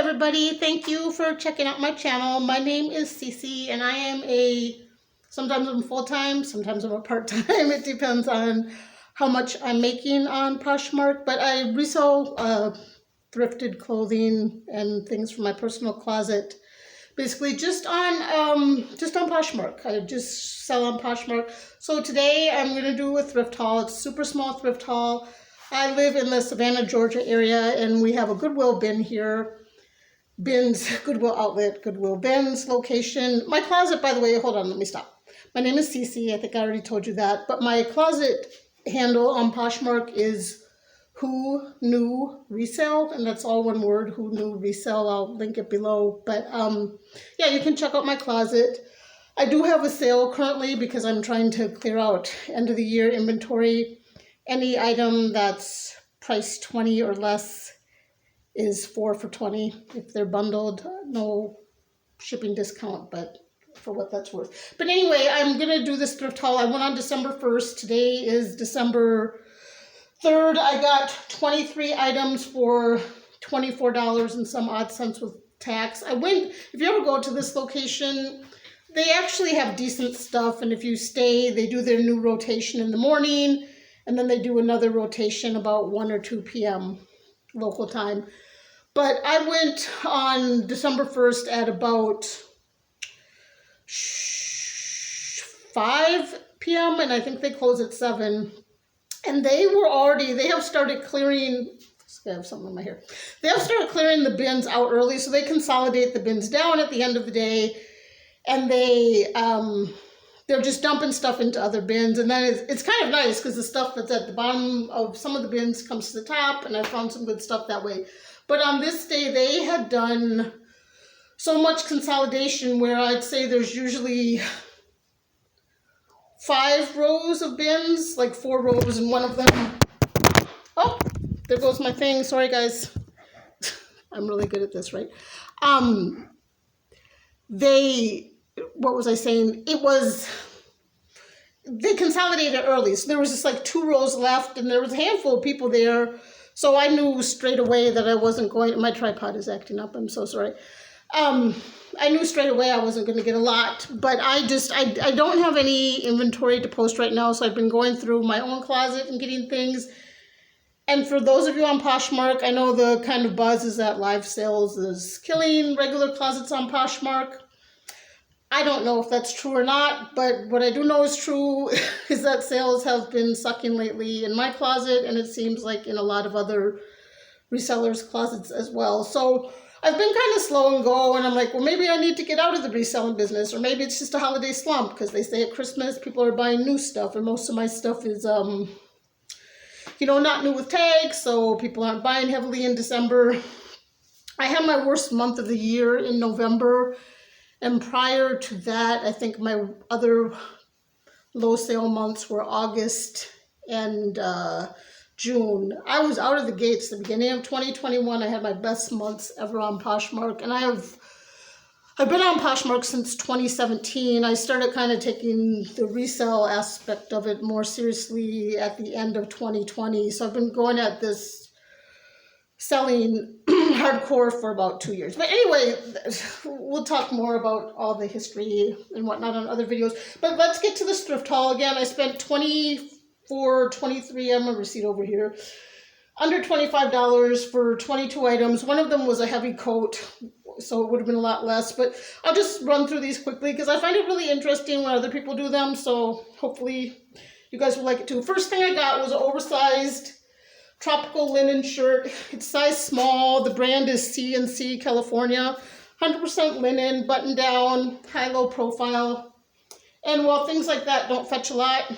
everybody. Thank you for checking out my channel. My name is Cece and I am sometimes I'm full-time, sometimes I'm a part-time. It depends on how much I'm making on Poshmark, but I resell thrifted clothing and things from my personal closet. Basically just on Poshmark. I just sell on Poshmark. So today I'm going to do a thrift haul. It's a super small thrift haul. I live in the Savannah, Georgia area, and we have a Goodwill bin here. Goodwill outlet, Goodwill bins location. My closet, by the way, hold on, let me stop. My name is Cece. I think I already told you that. But my closet handle on Poshmark is Who Knew Resale, and that's all one word, Who Knew Resale. I'll link it below. But yeah, you can check out my closet. I do have a sale currently because I'm trying to clear out end of the year inventory. Any item that's priced 20 or less is 4 for 20 if they're bundled. No shipping discount, but for what that's worth. But anyway, I'm going to do this thrift haul. I went on December 1st. Today is December 3rd. I got 23 items for $24 and some odd cents with tax. If you ever go to this location, they actually have decent stuff. And if you stay, they do their new rotation in the morning. And then they do another rotation about 1 or 2 p.m. local time. But I went on December 1st at about 5 p.m. and I think they close at 7. And they have started clearing, I have something in my hair. They have started clearing the bins out early, so they consolidate the bins down at the end of the day. And they're just dumping stuff into other bins, and then it's kind of nice because the stuff that's at the bottom of some of the bins comes to the top, and I found some good stuff that way. But on this day, they had done so much consolidation where I'd say there's usually 5 rows of bins, like 4 rows, and one of them, oh, there goes my thing. Sorry, guys. I'm really good at this, right? What was I saying? They consolidated early. So there was just like 2 rows left and there was a handful of people there. So I knew straight away that I wasn't going, my tripod is acting up. I'm so sorry. I knew straight away I wasn't going to get a lot, but I don't have any inventory to post right now. So I've been going through my own closet and getting things. And for those of you on Poshmark, I know the kind of buzz is that live sales is killing regular closets on Poshmark. I don't know if that's true or not, but what I do know is true is that sales have been sucking lately in my closet, and it seems like in a lot of other resellers' closets as well. So I've been kind of slow and go, and I'm like, well, maybe I need to get out of the reselling business, or maybe it's just a holiday slump, because they say at Christmas people are buying new stuff, and most of my stuff is, not new with tags, so people aren't buying heavily in December. I had my worst month of the year in November. And prior to that, I think my other low sale months were August and June. I was out of the gates the beginning of 2021. I had my best months ever on Poshmark. And I've been on Poshmark since 2017. I started kind of taking the resale aspect of it more seriously at the end of 2020. So I've been going at this selling hardcore for about 2 years. But anyway, we'll talk more about all the history and whatnot on other videos. But let's get to this thrift haul again. I spent $23, I have my receipt over here, under $25 for 22 items. One of them was a heavy coat, so it would have been a lot less. But I'll just run through these quickly because I find it really interesting when other people do them. So hopefully you guys will like it too. First thing I got was an oversized tropical linen shirt. It's size small. The brand is C&C California. 100% linen, button down, high-low profile. And while things like that don't fetch a lot,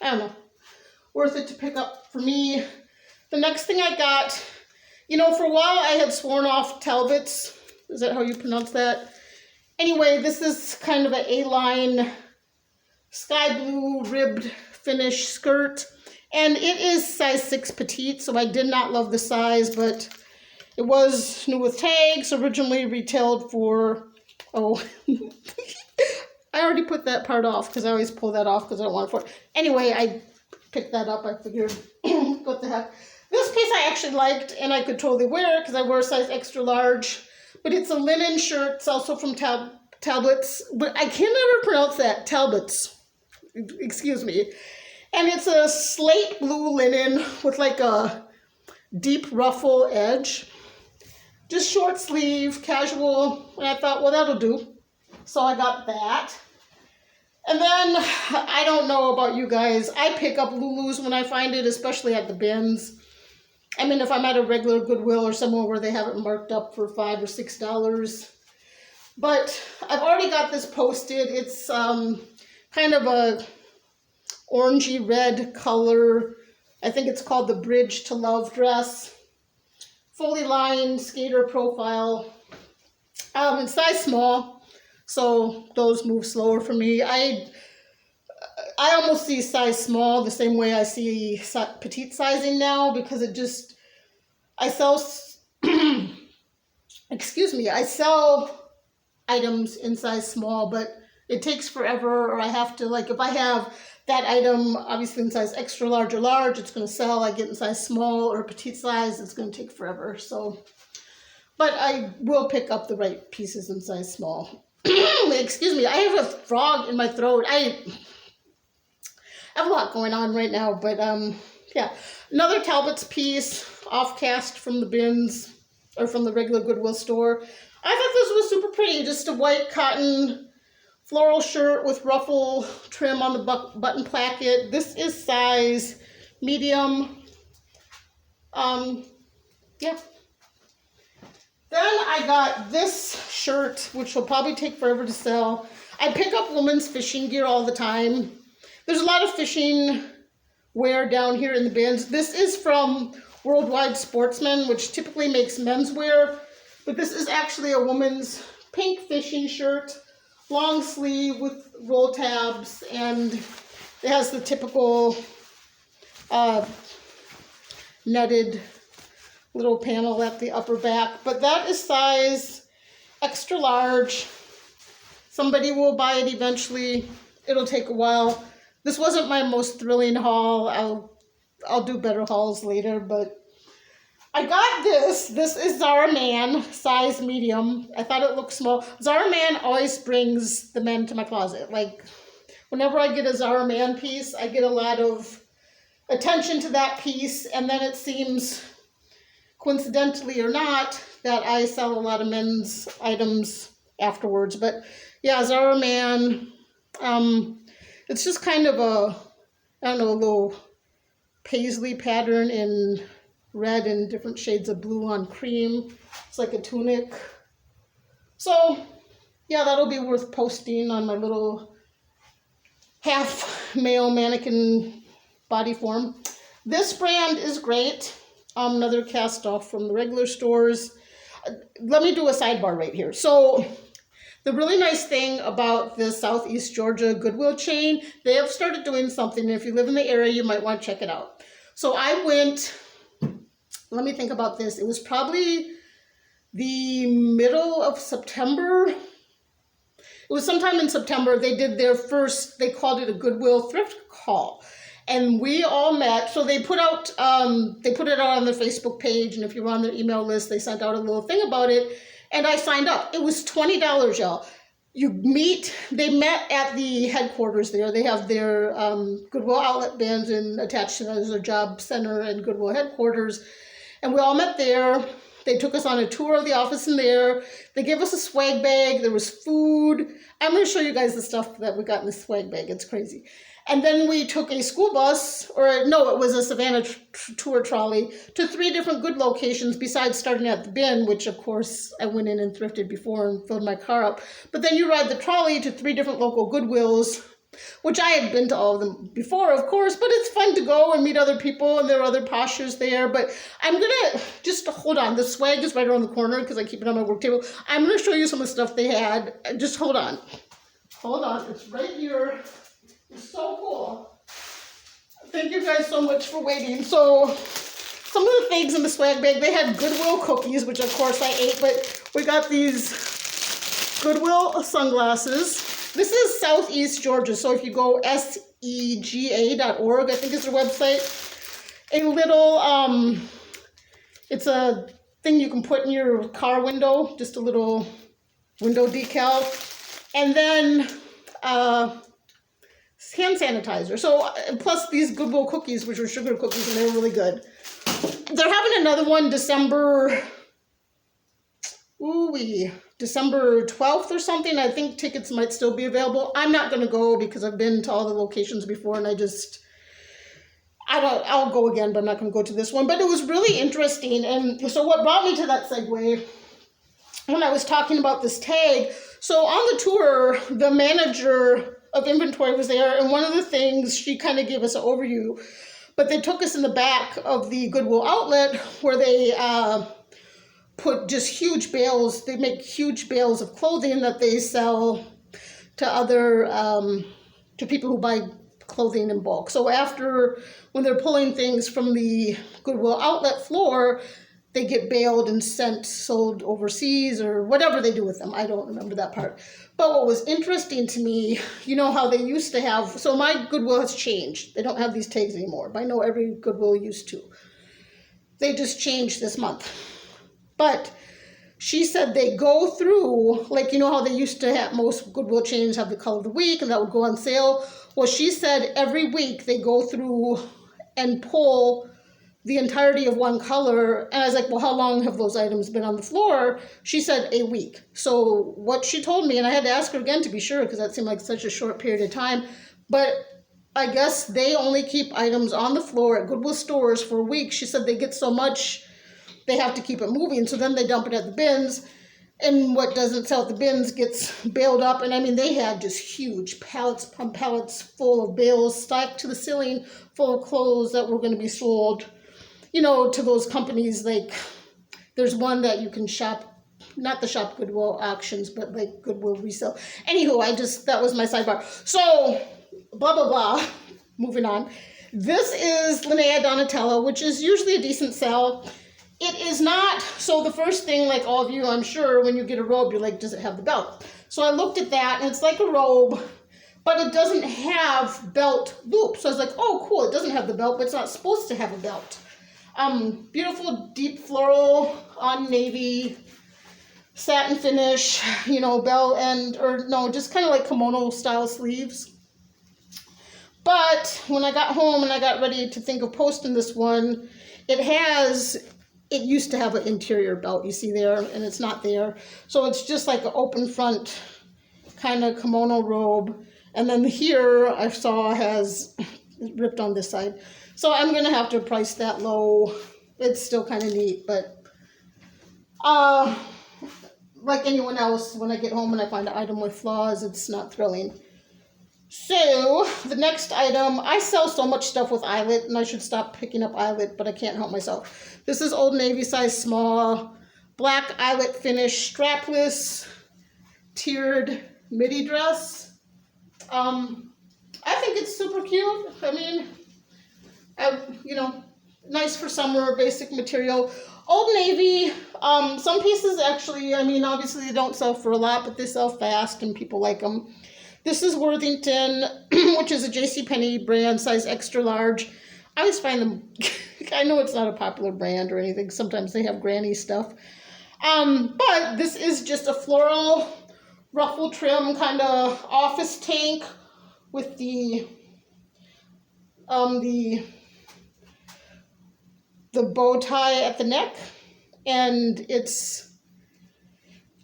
I don't know, worth it to pick up for me. The next thing I got, for a while I had sworn off Talbots. Is that how you pronounce that? Anyway, this is kind of an A-line sky blue ribbed finish skirt. And it is size 6 petite, so I did not love the size, but it was new with tags, originally retailed for, I already put that part off because I always pull that off because I don't want it for it. Anyway, I picked that up. I figured, what the heck. This piece I actually liked, and I could totally wear it because I wear a size extra large. But it's a linen shirt. It's also from Talbots, but I can never pronounce that. Talbots. Excuse me. And it's a slate blue linen with like a deep ruffle edge. Just short sleeve, casual. And I thought, well, that'll do. So I got that. And then, I don't know about you guys, I pick up Lulus when I find it, especially at the bins. I mean, if I'm at a regular Goodwill or somewhere where they have it marked up for $5 or $6. But I've already got this posted. It's kind of a orangey red color. I think it's called the Bridge to Love dress. Fully lined, skater profile. In size small, so those move slower for me. I almost see size small the same way I see petite sizing now, because it just, I sell, excuse me, I sell items in size small, but it takes forever, or I have to, like, if I have that item, obviously in size extra large or large, it's going to sell. I get in size small or petite size, it's going to take forever. So, but I will pick up the right pieces in size small. Excuse me, I have a frog in my throat. I have a lot going on right now, but yeah. Another Talbot's piece, off-cast from the bins, or from the regular Goodwill store. I thought this was super pretty, just a white cotton floral shirt with ruffle trim on the button placket. This is size medium. Yeah. Then I got this shirt, which will probably take forever to sell. I pick up women's fishing gear all the time. There's a lot of fishing wear down here in the bins. This is from Worldwide Sportsman, which typically makes menswear, but this is actually a woman's pink fishing shirt. Long sleeve with roll tabs, and it has the typical netted little panel at the upper back. But that is size extra large. Somebody will buy it eventually. It'll take a while. This wasn't my most thrilling haul. I'll do better hauls later, but I got this. This is Zara Man, size medium. I thought it looked small. Zara Man always brings the men to my closet. Like, whenever I get a Zara Man piece, I get a lot of attention to that piece, and then it seems, coincidentally or not, that I sell a lot of men's items afterwards. But yeah, Zara Man, it's just kind of a, I don't know, a little paisley pattern in red and different shades of blue on cream. It's like a tunic. So yeah, that'll be worth posting on my little half male mannequin body form. This brand is great. Another cast off from the regular stores. Let me do a sidebar right here. So the really nice thing about the Southeast Georgia Goodwill chain, they have started doing something. If you live in the area, you might want to check it out. So I went, let me think about this. It was probably the middle of September. It was sometime in September. They did their first, they called it a Goodwill thrift call. And we all met. So they put it out on their Facebook page. And if you were on their email list, they sent out a little thing about it. And I signed up. It was $20, y'all. They met at the headquarters there. They have their Goodwill outlet bins, and attached to that is their job center and Goodwill headquarters. And we all met there. They took us on a tour of the office in there. They gave us a swag bag. There was food. I'm going to show you guys the stuff that we got in the swag bag. It's crazy. And then we took a school bus, or no, it was a Savannah tour trolley, to 3 different good locations besides starting at the bin, which of course I went in and thrifted before and filled my car up. But then you ride the trolley to 3 different local Goodwills, which I had been to all of them before, of course, but it's fun to go and meet other people, and there are other postures there. But I'm going to just hold on. The swag is right around the corner because I keep it on my work table. I'm going to show you some of the stuff they had. Just hold on. Hold on. It's right here. It's so cool. Thank you guys so much for waiting. So some of the things in the swag bag, they had Goodwill cookies, which of course I ate, but we got these Goodwill sunglasses. This is Southeast Georgia, so if you go sega.org, I think is their website, a little, it's a thing you can put in your car window, just a little window decal. And then hand sanitizer. So plus these Goodwill cookies, which are sugar cookies, and they're really good. They're having another one December 12th or something. I think tickets might still be available. I'm not going to go because I've been to all the locations before, and I'll go again, but I'm not going to go to this one. But it was really interesting. And so what brought me to that segue, when I was talking about this tag, so on the tour, the manager of inventory was there, and one of the things, she kind of gave us an overview, but they took us in the back of the Goodwill outlet where they put just huge bales, they make huge bales of clothing that they sell to other, to people who buy clothing in bulk. So when they're pulling things from the Goodwill outlet floor, they get baled and sold overseas or whatever they do with them. I don't remember that part. But what was interesting to me, you know how they used to have, so my Goodwill has changed. They don't have these tags anymore, but I know every Goodwill used to. They just changed this month. But she said they go through, like, you know how they used to have, most Goodwill chains have the color of the week and that would go on sale. Well, she said every week they go through and pull the entirety of one color. And I was like, well, how long have those items been on the floor? She said a week. So what she told me, and I had to ask her again to be sure because that seemed like such a short period of time, but I guess they only keep items on the floor at Goodwill stores for a week. She said they get so much, they have to keep it moving. So then they dump it at the bins, and what doesn't sell at the bins gets baled up. And I mean, they had just huge pallets upon pallets full of bales stacked to the ceiling full of clothes that were going to be sold, you know, to those companies. Like, there's one that you can shop, not the Shop Goodwill auctions, but like Goodwill resale. Anywho, that was my sidebar. So, blah, blah, blah. Moving on. This is Linnea Donatella, which is usually a decent sell. It is not, so the first thing, like all of you, I'm sure, when you get a robe, you're like, does it have the belt? So I looked at that, and it's like a robe, but it doesn't have belt loop. So I was like, oh, cool, it doesn't have the belt, but it's not supposed to have a belt. Beautiful deep floral on navy satin finish, you know, bell end, or no, just kind of like kimono style sleeves. But when I got home and I got ready to think of posting this one, it used to have an interior belt, you see there, and it's not there. So it's just like an open front kind of kimono robe. And then here I saw has ripped on this side. So I'm going to have to price that low. It's still kind of neat, but like anyone else, when I get home and I find an item with flaws, it's not thrilling. So the next item, I sell so much stuff with eyelet, and I should stop picking up eyelet, but I can't help myself. This is Old Navy size small, black eyelet finish, strapless, tiered midi dress. I think it's super cute. I mean, you know, nice for summer, basic material. Old Navy, some pieces actually, I mean, obviously they don't sell for a lot, but they sell fast and people like them. This is Worthington, which is a JCPenney brand, size extra large. I always find them, I know it's not a popular brand or anything. Sometimes they have granny stuff. But this is just a floral ruffle trim kind of office tank with the bow tie at the neck. And it's,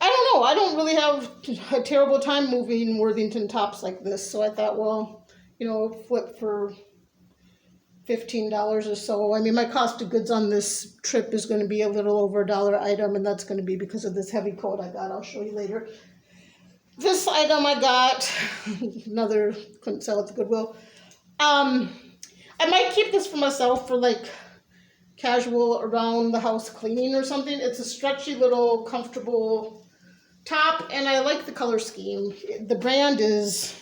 I don't know, I don't really have a terrible time moving Worthington tops like this. So I thought, well, you know, flip for $15 or so. I mean, my cost of goods on this trip is going to be a little over $1 item, and that's going to be because of this heavy coat I got. I'll show you later. This item I got, another, couldn't sell at the Goodwill. I might keep this for myself for like casual around the house cleaning or something. It's a stretchy little comfortable top, and I like the color scheme. The brand is,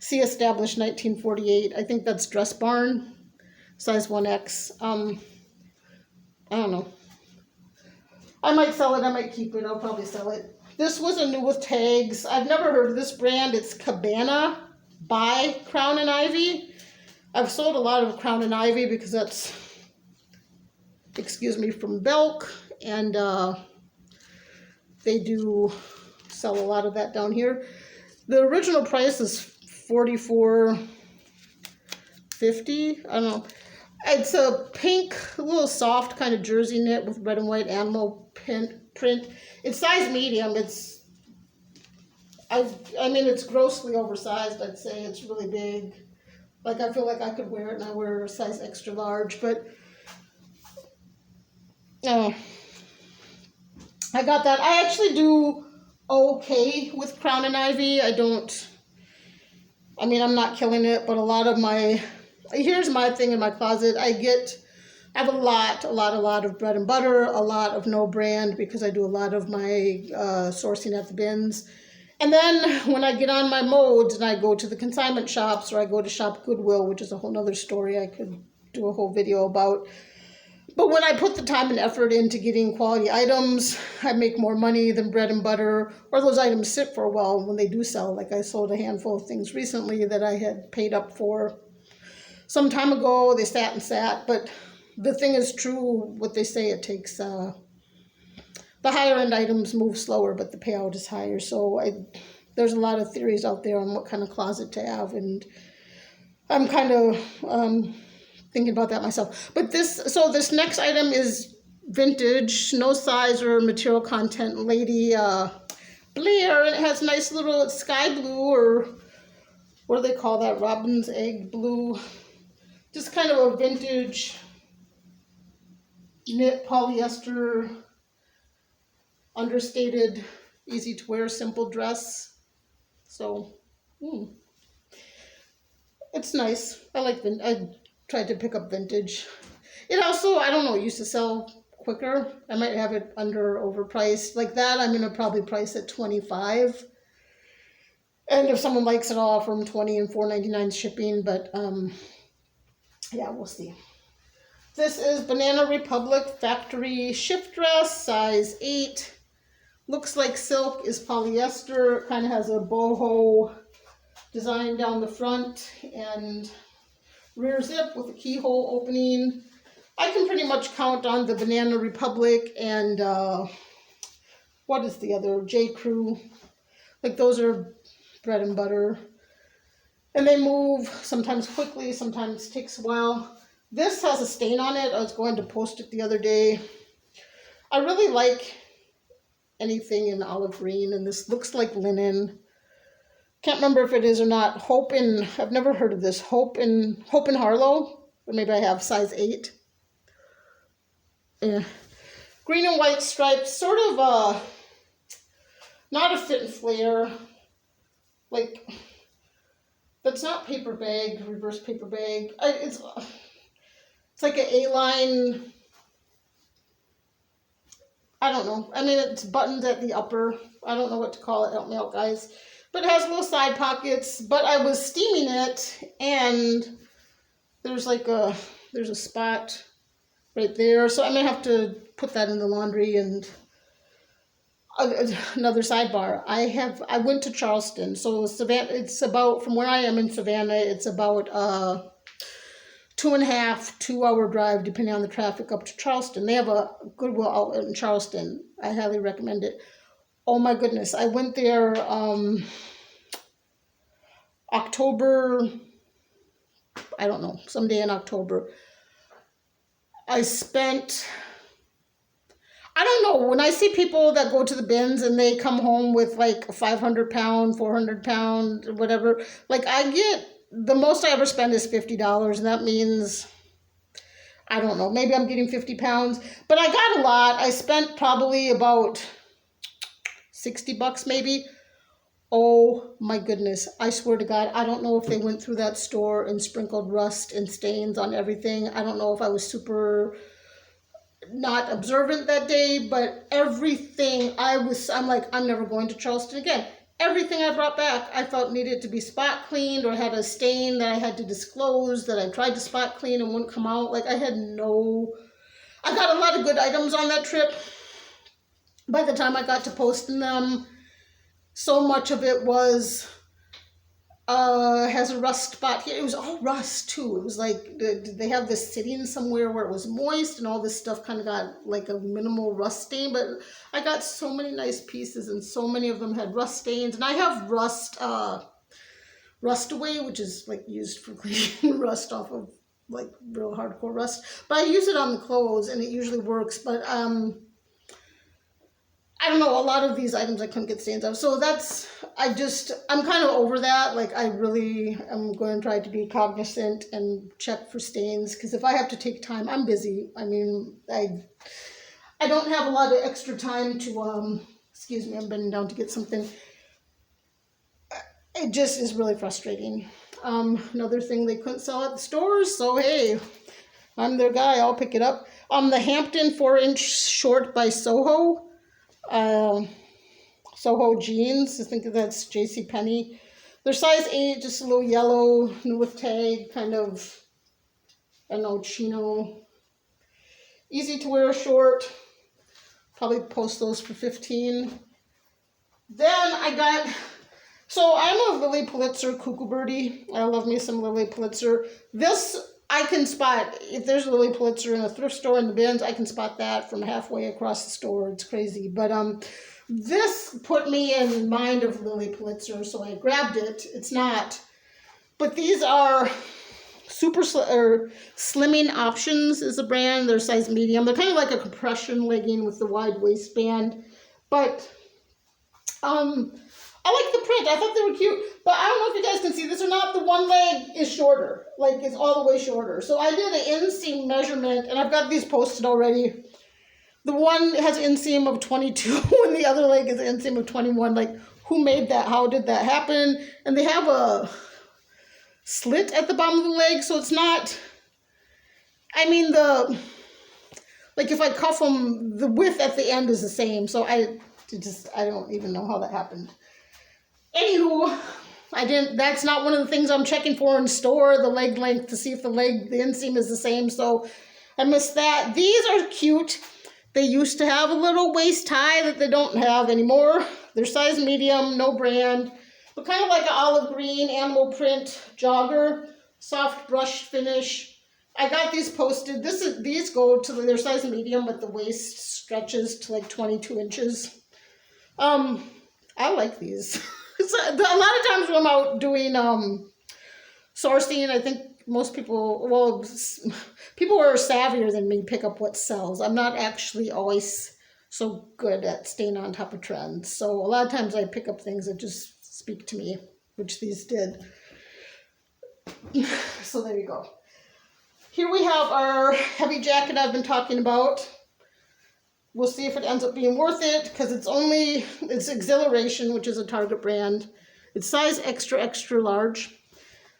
See Established 1948. I think that's Dress Barn, size 1X. I don't know. I might sell it, I might keep it, I'll probably sell it. This was a new with tags. I've never heard of this brand. It's Cabana by Crown and Ivy. I've sold a lot of Crown and Ivy because that's, excuse me, from Belk, and they do sell a lot of that down here. The original price is $44.50. I don't know. It's a pink, a little soft kind of jersey knit with red and white animal print. It's size medium. I mean, it's grossly oversized, I'd say. It's really big. Like, I feel like I could wear it, and I wear a size extra large, but I got that. I actually do okay with Crown and Ivy. I mean, I'm not killing it, but a lot of here's my thing in my closet. I have a lot of bread and butter, a lot of no brand, because I do a lot of my sourcing at the bins. And then when I get on my modes and I go to the consignment shops, or I go to shop Goodwill, which is a whole nother story I could do a whole video about. But when I put the time and effort into getting quality items, I make more money than bread and butter, or those items sit for a while when they do sell. Like, I sold a handful of things recently that I had paid up for some time ago. They sat and sat, but the thing is true, what they say, it takes, the higher end items move slower, but the payout is higher. So there's a lot of theories out there on what kind of closet to have, and I'm kind of thinking about that myself. But this next item is vintage, no size or material content, Lady Blair, and it has nice little sky blue, or what do they call that, robin's egg blue, just kind of a vintage knit polyester, understated, easy to wear, simple dress. So it's nice. I tried to pick up vintage. It also, I don't know, used to sell quicker. I might have it under overpriced. Like that, I'm gonna probably price at $25. And if someone likes it, I'll offer them $20 and $4.99 shipping. But yeah, we'll see. This is Banana Republic factory shift dress, size 8. Looks like silk, is polyester. Kind of has a boho design down the front and rear zip with a keyhole opening. I can pretty much count on the Banana Republic and what is the other, J. Crew. Like, those are bread and butter. And they move sometimes quickly, sometimes takes a while. This has a stain on it. I was going to post it the other day. I really like anything in olive green, and this looks like linen. Can't remember if it is or not. I've never heard of this. Hope in Harlow, or maybe I have size 8. Yeah. Green and white stripes, sort of not a fit and flare. Like, that's not paper bag, reverse paper bag. It's like an A-line. I don't know. I mean, it's buttoned at the upper. I don't know what to call it. Help me out, guys. But it has little side pockets. But I was steaming it, and there's a spot right there. So I'm going to have to put that in the laundry. And another sidebar. I went to Charleston. So Savannah, it's about, from where I am in Savannah, it's about 2.5-2 hour drive, depending on the traffic, up to Charleston. They have a Goodwill outlet in Charleston. I highly recommend it. Oh my goodness. I went there October, I don't know, someday in October. I don't know, when I see people that go to the bins and they come home with like a 500-pound, 400-pound, whatever, like the most I ever spend is $50, and that means, I don't know, maybe I'm getting 50 pounds, but I got a lot. I spent probably about $60 maybe. Oh my goodness, I swear to God, I don't know if they went through that store and sprinkled rust and stains on everything. I don't know if I was super not observant that day, but everything I'm like, I'm never going to Charleston again. Everything I brought back, I felt needed to be spot cleaned, or had a stain that I had to disclose, that I tried to spot clean and wouldn't come out. Like, I got a lot of good items on that trip. By the time I got to posting them, so much of it was Has a rust spot here. It was all rust too. It was like, did they have this sitting somewhere where it was moist and all this stuff kind of got like a minimal rust stain? But I got so many nice pieces and so many of them had rust stains. And I have rust away, which is like used for cleaning rust off of like real hardcore rust. But I use it on the clothes and it usually works. But I don't know, a lot of these items I couldn't get stains of. So I'm kind of over that. Like, I really am going to try to be cognizant and check for stains. Because if I have to take time, I'm busy. I mean, I don't have a lot of extra time to, excuse me, I'm bending down to get something. It just is really frustrating. Another thing they couldn't sell at the stores. So, hey, I'm their guy. I'll pick it up. The Hampton 4-inch short by Soho. Soho jeans. I think that's JCPenney. They're size 8, just a little yellow, new with tag, kind of, I don't know, chino. Easy to wear short. Probably post those for $15. Then so I'm a Lily Pulitzer cuckoo birdie. I love me some Lily Pulitzer. This I can spot. If there's a Lily Pulitzer in a thrift store in the bins, I can spot that from halfway across the store. It's crazy. But this put me in mind of Lily Pulitzer, so I grabbed it. It's not. But these are Slimming Options is a brand. They're size medium. They're kind of like a compression legging with the wide waistband. But I like the print. I thought they were cute. But I don't know if you guys can see this or not. The one leg is shorter. Like, it's all the way shorter. So I did an inseam measurement, and I've got these posted already. The one has an inseam of 22, and the other leg is an inseam of 21. Like, who made that? How did that happen? And they have a slit at the bottom of the leg, so it's not... I mean, like, if I cuff them, the width at the end is the same. So I don't even know how that happened. Anywho, that's not one of the things I'm checking for in store, the leg length, to see if the inseam is the same, so I missed that. These are cute. They used to have a little waist tie that they don't have anymore. They're size medium, no brand, but kind of like an olive green animal print jogger, soft brush finish. I got these posted. These go to their size medium, but the waist stretches to like 22 inches. I like these. A lot of times when I'm out doing sourcing, I think most people, well, people who are savvier than me pick up what sells. I'm not actually always so good at staying on top of trends. So a lot of times I pick up things that just speak to me, which these did. So there you go. Here we have our heavy jacket I've been talking about. We'll see if it ends up being worth it, because it's Exhilaration, which is a Target brand. It's size extra, extra large.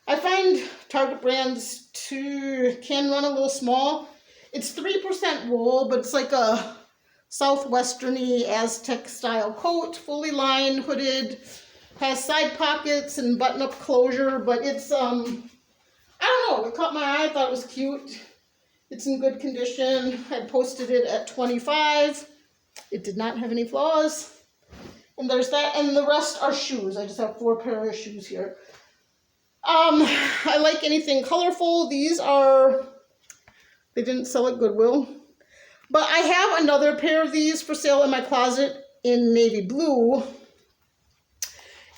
I find Target brands can run a little small. It's 3% wool, but it's like a southwesterny Aztec style coat, fully lined, hooded, has side pockets and button-up closure, but it's, I don't know, it caught my eye, I thought it was cute. It's in good condition. I posted it at 25. It did not have any flaws. And there's that, and the rest are shoes. I just have 4 pairs of shoes here. I like anything colorful. They didn't sell at Goodwill. But I have another pair of these for sale in my closet in navy blue.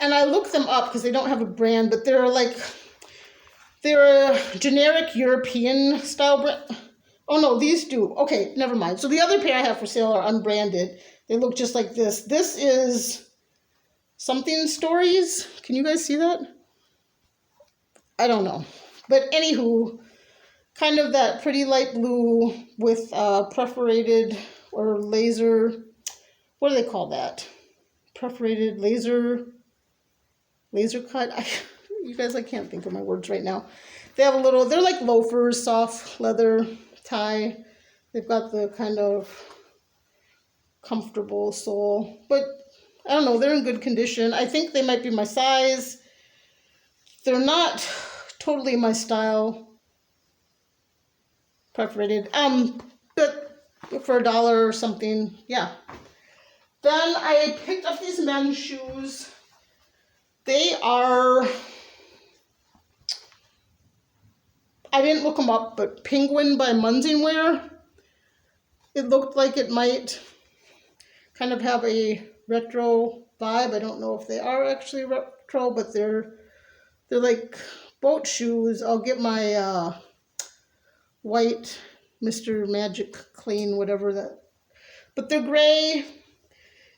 And I looked them up because they don't have a brand, but they're a generic European style brand. Oh no, these do. Okay, never mind. So the other pair I have for sale are unbranded. They look just like this. This is Something Stories. Can you guys see that? I don't know. But anywho, kind of that pretty light blue with perforated or laser, what do they call that? Perforated laser cut. You guys, I can't think of my words right now. They have they're like loafers, soft leather tie. They've got the kind of comfortable sole, but I don't know, they're in good condition. I think they might be my size. They're not totally my style. Perforated, but for $1 or something, yeah. Then I picked up these men's shoes. They are I didn't look them up, but Penguin by Munsingwear. It looked like it might kind of have a retro vibe. I don't know if they are actually retro, but they're like boat shoes. I'll get my white Mr. Magic Clean, whatever that. But they're gray.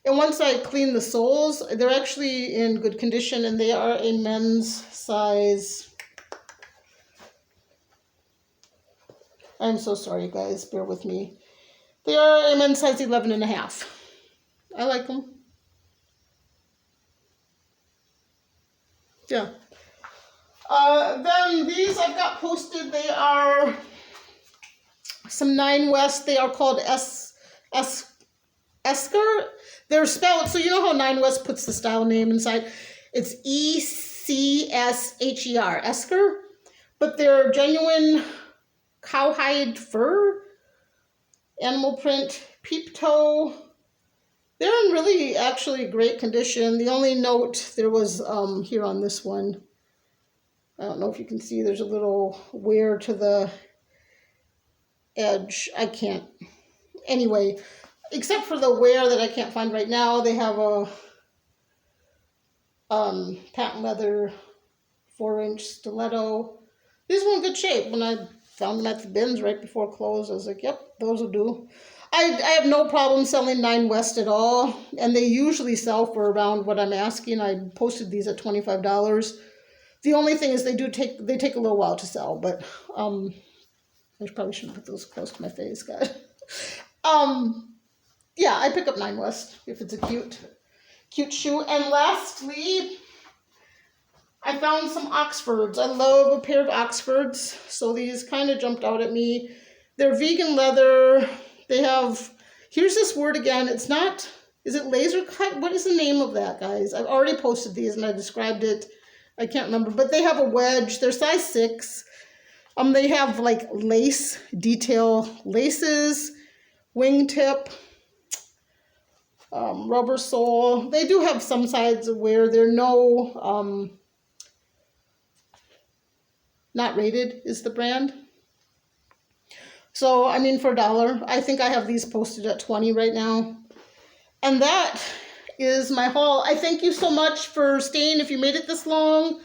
And once I clean the soles, they're actually in good condition, and they are a men's size. I'm so sorry, guys. Bear with me. They are a men's size 11.5. I like them. Yeah. Then these I've got posted. They are some 9 West. They are called Esker. They're spelled, so you know how 9 West puts the style name inside? It's E-C-S-H-E-R, Esker. But they're genuine cowhide fur, animal print, peep toe. They're in really actually great condition. The only note there was here on this one, I don't know if you can see, there's a little wear to the edge. I can't. Anyway, except for the wear that I can't find right now, they have a patent leather 4-inch stiletto. These were in good shape. When I found them at the bins right before close, I was like, yep, those will do. I have no problem selling 9 West at all, and they usually sell for around what I'm asking. I posted these at $25. The only thing is they take a little while to sell, but I probably shouldn't put those close to my face, God. Yeah, I pick up 9 West if it's a cute shoe. And lastly, I found some Oxfords. I love a pair of Oxfords, so these kind of jumped out at me. They're vegan leather. They have, here's this word again. It's not, is it laser cut? What is the name of that, guys? I've already posted these and I described it. I can't remember, but they have a wedge. They're size 6. They have like lace, detail laces, wingtip, rubber sole. They do have some sides where they're no, not rated is the brand. So, I mean, for $1, I think I have these posted at $20 right now. And that is my haul. I thank you so much for staying if you made it this long.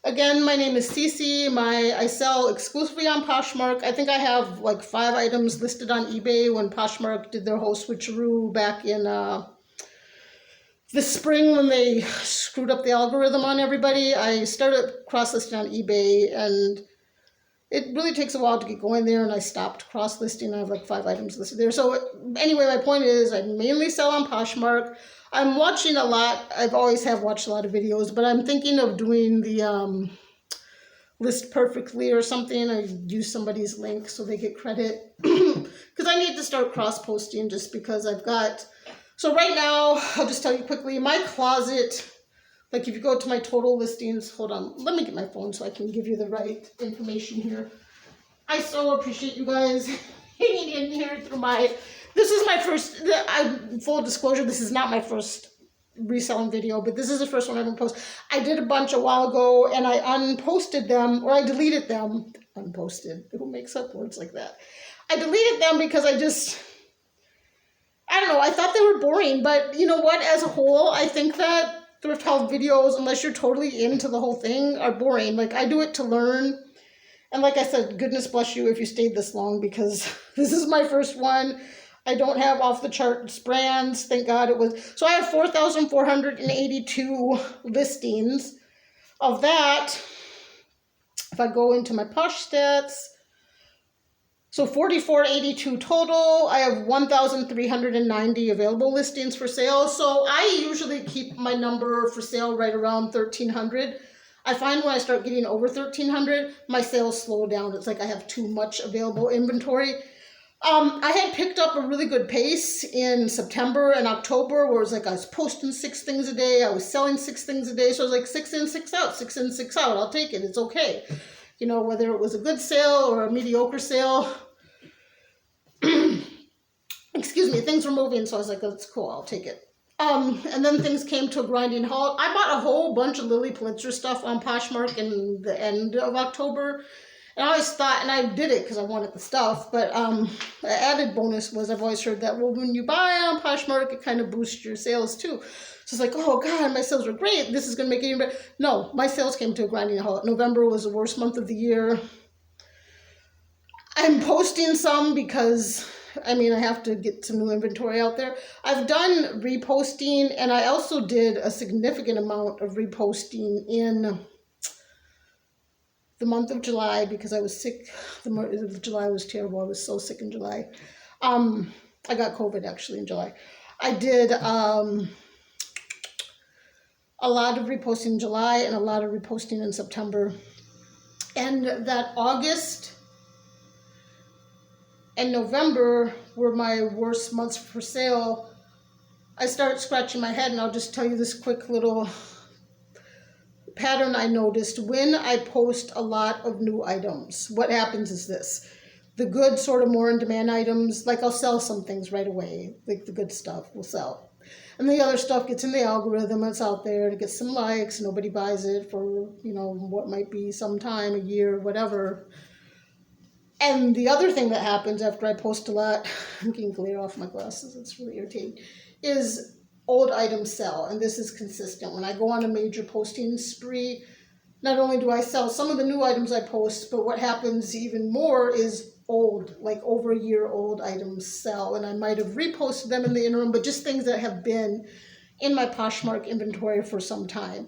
Again, my name is Cece. I sell exclusively on Poshmark. I think I have like 5 items listed on eBay when Poshmark did their whole switcheroo back in the spring when they screwed up the algorithm on everybody. I started cross-listing on eBay, and it really takes a while to get going there, and I stopped cross-listing. I have like 5 items listed there. So anyway, my point is I mainly sell on Poshmark. I'm watching a lot. I've always have watched a lot of videos, but I'm thinking of doing the list perfectly or something. I use somebody's link so they get credit. Because I need to start cross-posting just because I've got... So right now, I'll just tell you quickly, my closet... Like if you go to my total listings, hold on, let me get my phone so I can give you the right information here. I so appreciate you guys hanging in here through my, this is my first, full disclosure, this is not my first reselling video, but this is the first one I'm going to post. I did a bunch a while ago and I unposted them, or I deleted them. Unposted, who makes up words like that? I deleted them because I don't know, I thought they were boring, but you know what, as a whole, I think that thrift haul videos, unless you're totally into the whole thing, are boring. Like, I do it to learn. And like I said, goodness bless you if you stayed this long, because this is my first one. I don't have off-the-charts brands. Thank God it was. So I have 4,482 listings. Of that, if I go into my Posh stats, so 4,482 total. I have 1,390 available listings for sale. So I usually keep my number for sale right around 1,300. I find when I start getting over 1,300, my sales slow down. It's like I have too much available inventory. I had picked up a really good pace in September and October, where it was like I was posting 6 things a day. I was selling 6 things a day. So I was like 6 in, 6 out, 6 in, 6 out. I'll take it. It's okay. You know, whether it was a good sale or a mediocre sale. Excuse me, things were moving, so I was like, that's cool, I'll take it. And then things came to a grinding halt. I bought a whole bunch of Lily Pulitzer stuff on Poshmark in the end of October. And I always thought, and I did it because I wanted the stuff, but the added bonus was I've always heard that, well, when you buy on Poshmark, it kind of boosts your sales too. So it's like, oh God, my sales were great. This is going to make it even better. No, my sales came to a grinding halt. November was the worst month of the year. I'm posting some because, I mean, I have to get some new inventory out there. I've done reposting, and I also did a significant amount of reposting in the month of July because I was sick. The month of July was terrible. I was so sick in July. I got COVID actually in July. I did a lot of reposting in July and a lot of reposting in September. And that August and November were my worst months for sale. I started scratching my head, and I'll just tell you this quick little pattern I noticed. When I post a lot of new items, what happens is this. The good sort of more in demand items, like I'll sell some things right away, like the good stuff will sell. And the other stuff gets in the algorithm, it's out there, it gets some likes, nobody buys it for, you know, what might be some time, a year, whatever. And the other thing that happens after I post a lot, I'm getting glare off my glasses, it's really irritating, is old items sell. And this is consistent. When I go on a major posting spree, not only do I sell some of the new items I post, but what happens even more is old, like over a year old items sell. And I might have reposted them in the interim, but just things that have been in my Poshmark inventory for some time.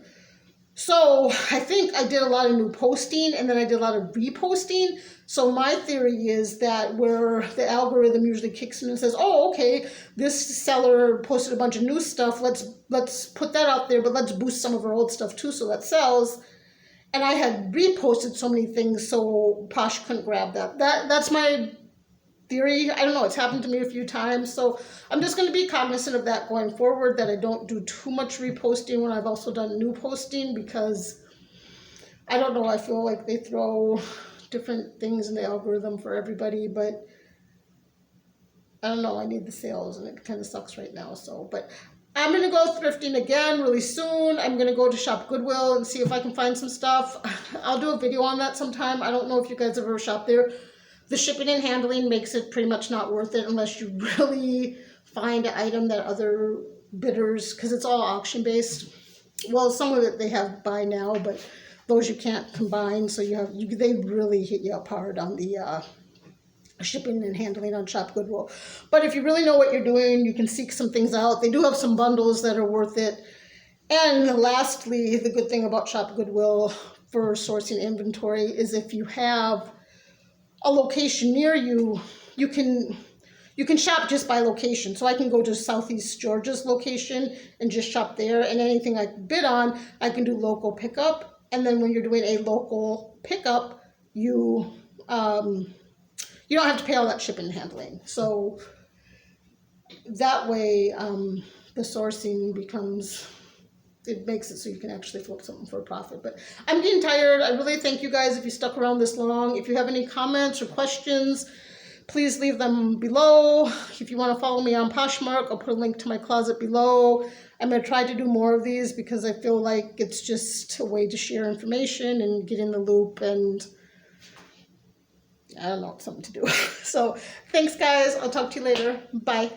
So I think I did a lot of new posting, and then I did a lot of reposting. So my theory is that where the algorithm usually kicks in and says, oh, okay, this seller posted a bunch of new stuff, let's put that out there, but let's boost some of our old stuff too so that sells. And I had reposted so many things so Posh couldn't grab that. That's my theory. I don't know, it's happened to me a few times. So I'm just going to be cognizant of that going forward, that I don't do too much reposting when I've also done new posting, because I don't know, I feel like they throw different things in the algorithm for everybody, but I don't know, I need the sales and it kind of sucks right now. So, but I'm going to go thrifting again really soon. I'm going to go to shop Goodwill and see if I can find some stuff. I'll do a video on that sometime. I don't know if you guys have ever shopped there. The shipping and handling makes it pretty much not worth it unless you really find an item that other bidders, because it's all auction based. Well, some of it they have buy now, but those you can't combine. So they really hit you up hard on the shipping and handling on Shop Goodwill. But if you really know what you're doing, you can seek some things out. They do have some bundles that are worth it. And lastly, the good thing about Shop Goodwill for sourcing inventory is if you have a location near you, you can shop just by location. So I can go to Southeast Georgia's location and just shop there, and anything I bid on, I can do local pickup. And then when you're doing a local pickup, you don't have to pay all that shipping and handling. So that way, the sourcing becomes, it makes it so you can actually flip something for a profit. But I'm getting tired. I really thank you guys if you stuck around this long. If you have any comments or questions, please leave them below. If you want to follow me on Poshmark, I'll put a link to my closet below. I'm going to try to do more of these because I feel like it's just a way to share information and get in the loop, and I don't know, it's something to do. So thanks guys. I'll talk to you later. Bye.